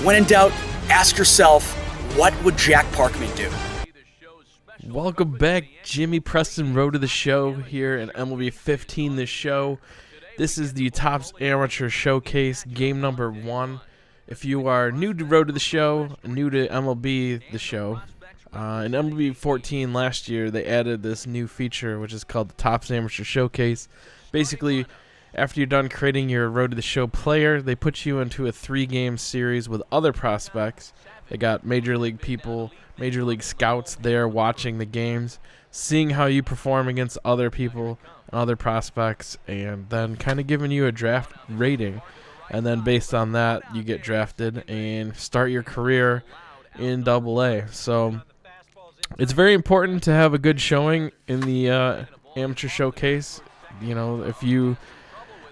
When in doubt, ask yourself, what would Jack Parkman do? Welcome back, Jimmy Preston, Road to the Show here in MLB 15 The Show. This is the Topps Amateur Showcase, game number 1. If you are new to Road to the Show, new to MLB The Show, in MLB 14 last year, they added this new feature, which is called the Topps Amateur Showcase. Basically, after you're done creating your Road to the Show player, they put you into a 3-game series with other prospects. They got Major League people, Major League scouts there watching the games, seeing how you perform against other people and other prospects, and then kind of giving you a draft rating. And then based on that, you get drafted and start your career in AA. So it's very important to have a good showing in the amateur showcase. You know, if you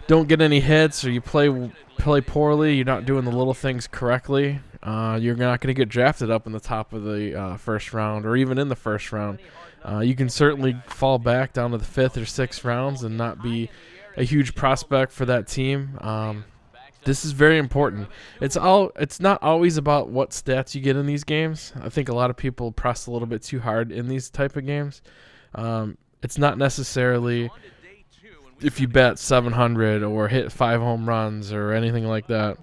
don't get any hits or you play poorly, you're not doing the little things correctly, you're not going to get drafted up in the top of the first round or even in the first round. You can certainly fall back down to the 5th or 6th rounds and not be a huge prospect for that team. This is very important. It's not always about what stats you get in these games. I think a lot of people press a little bit too hard in these type of games. It's not necessarily if you bet 700 or hit 5 home runs or anything like that.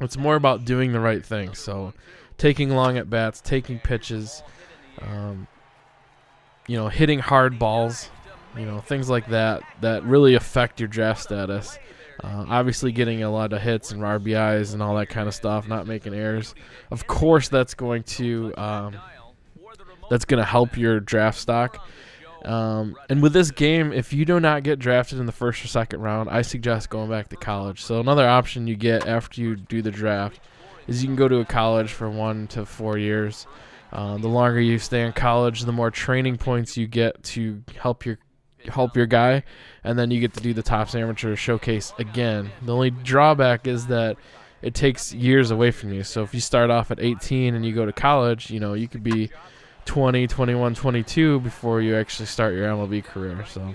It's more about doing the right thing. So taking long at bats, taking pitches, hitting hard balls, things like that really affect your draft status. Obviously getting a lot of hits and RBIs and all that kind of stuff, not making errors. Of course that's going to help your draft stock. And with this game, if you do not get drafted in the 1st or 2nd round, I suggest going back to college. So another option you get after you do the draft is you can go to a college for 1 to 4 years. The longer you stay in college, the more training points you get to help your guy, and then you get to do the Topps Amateur Showcase again. The only drawback is that it takes years away from you. So if you start off at 18 and you go to college, you could be 20, 21, 22 before you actually start your MLB career. So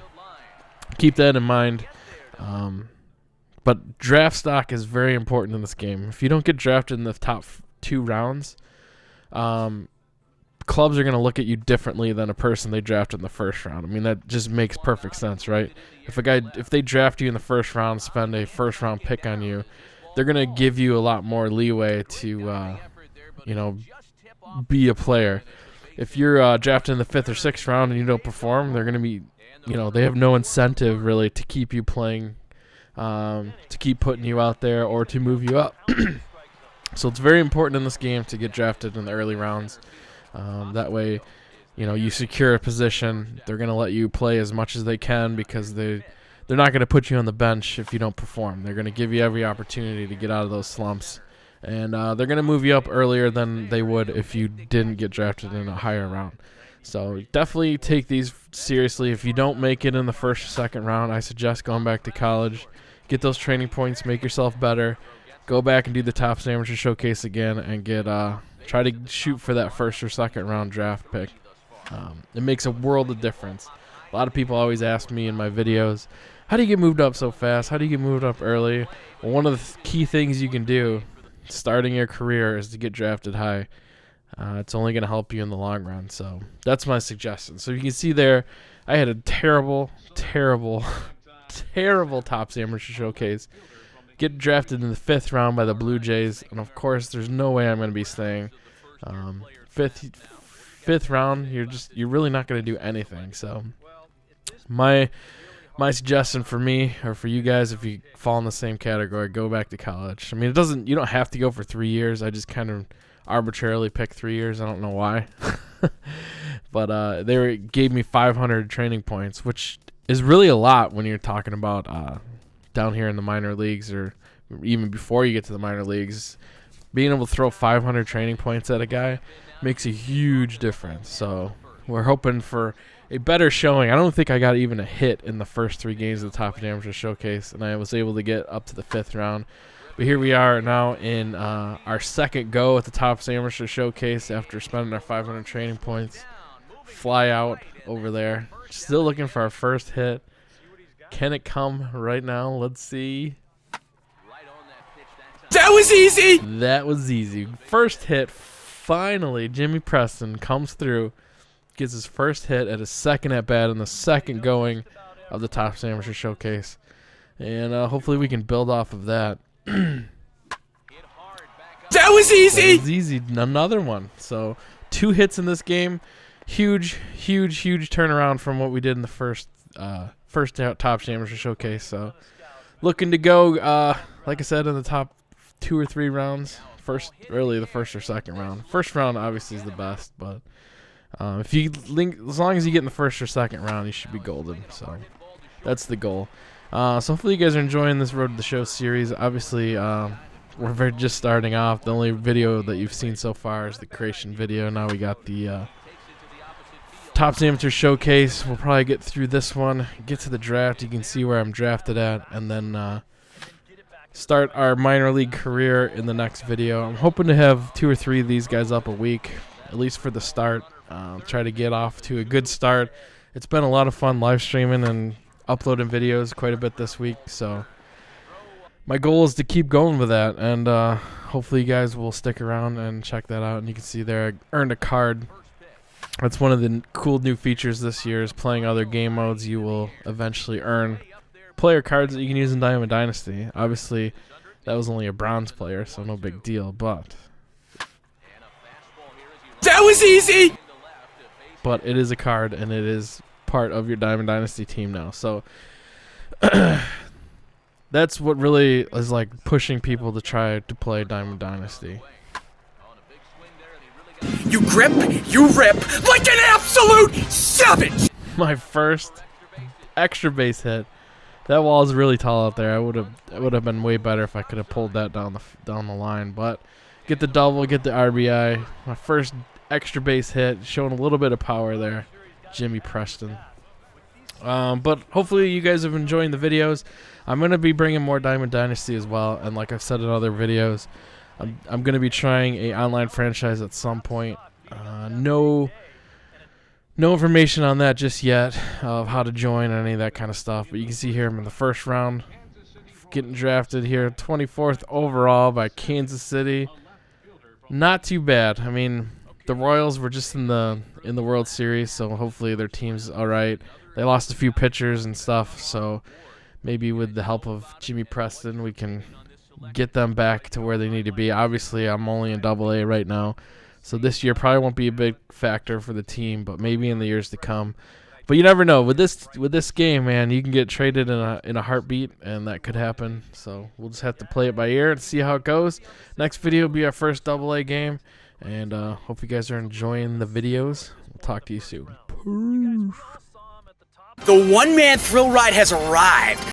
keep that in mind. But draft stock is very important in this game. If you don't get drafted in the top 2 rounds, clubs are going to look at you differently than a person they drafted in the 1st round. I mean, that just makes perfect sense, right? If they draft you in the 1st round, spend a 1st round pick on you, they're going to give you a lot more leeway to, be a player. If you're drafted in the 5th or 6th round and you don't perform, they're going to be, they have no incentive really to keep you playing, to keep putting you out there or to move you up. So it's very important in this game to get drafted in the early rounds. That way, you secure a position. They're going to let you play as much as they can because they're not going to put you on the bench if you don't perform. They're going to give you every opportunity to get out of those slumps. And they're going to move you up earlier than they would if you didn't get drafted in a higher round. So definitely take these seriously. If you don't make it in the 1st or 2nd round, I suggest going back to college. Get those training points. Make yourself better. Go back and do the Topps Amateur Showcase again and try to shoot for that 1st or 2nd round draft pick. It makes a world of difference. A lot of people always ask me in my videos, how do you get moved up so fast? How do you get moved up early? Well, one of the key things you can do starting your career is to get drafted high. It's only going to help you in the long run. So that's my suggestion. So you can see there, I had a terrible Topps Amateur Showcase. Get drafted in the 5th round by the Blue Jays, and of course, there's no way I'm going to be staying. 5th round, you're really not going to do anything. So my suggestion for me or for you guys, if you fall in the same category, go back to college. I mean, you don't have to go for 3 years. I just kind of arbitrarily picked 3 years. I don't know why, but they gave me 500 training points, which is really a lot when you're talking about down here in the minor leagues or even before you get to the minor leagues. Being able to throw 500 training points at a guy makes a huge difference. So we're hoping for a better showing. I don't think I got even a hit in the first 3 games of the Topps Amateur Showcase, and I was able to get up to the 5th round. But here we are now in our second go at the Topps Amateur Showcase after spending our 500 training points. Fly out over there. Still looking for our first hit. Can it come right now? Let's see. Down That was easy. That was easy. First hit, finally, Jimmy Preston comes through, gets his first hit at his second at bat in the second going of the Topps Amateur Showcase. And hopefully we can build off of that. That was easy. That was easy. Another one. So 2 hits in this game. Huge turnaround from what we did in the first Topps Amateur Showcase. So looking to go, like I said, in the top 2 or 3 rounds. Really the first or second round. First round obviously is the best, but if you as long as you get in the first or second round, you should be golden. So that's the goal. So hopefully you guys are enjoying this Road to the Show series. Obviously, we're just starting off. The only video that you've seen so far is the creation video. Now we got the Topps Amateur Showcase. We'll probably get through this one, get to the draft. You can see where I'm drafted at, and then start our minor league career in the next video. I'm hoping to have 2 or 3 of these guys up a week, at least for the start. Try to get off to a good start. It's been a lot of fun live streaming and uploading videos quite a bit this week, so my goal is to keep going with that, and hopefully you guys will stick around and check that out. And you can see there I earned a card. That's one of the cool new features this year, is playing other game modes. You will eventually earn player cards that you can use in Diamond Dynasty. Obviously that was only a bronze player, so no big deal, but that was easy. But it is a card, and it is part of your Diamond Dynasty team now. So that's what really is like pushing people to try to play Diamond Dynasty. You grip, you rip like an absolute savage. My first extra base hit. That wall is really tall out there. It would have been way better if I could have pulled that down the line. But get the double, get the RBI. My first extra base hit, showing a little bit of power there. Jimmy Preston. But hopefully you guys have enjoying the videos. I'm going to be bringing more Diamond Dynasty as well, and like I've said in other videos, I'm going to be trying a online franchise at some point. No information on that just yet of how to join or any of that kind of stuff, but you can see here I'm in the first round, getting drafted here, 24th overall by Kansas City. Not too bad. I mean, the Royals were just in the World Series, so hopefully their team's all right. They lost a few pitchers and stuff, so maybe with the help of Jimmy Preston, we can get them back to where they need to be. Obviously, I'm only in AA right now, so this year probably won't be a big factor for the team, but maybe in the years to come. But you never know. With this game, man, you can get traded in a heartbeat, and that could happen. So we'll just have to play it by ear and see how it goes. Next video will be our first AA game, and hope you guys are enjoying the videos. We'll talk to you soon. Peace. The one-man thrill ride has arrived.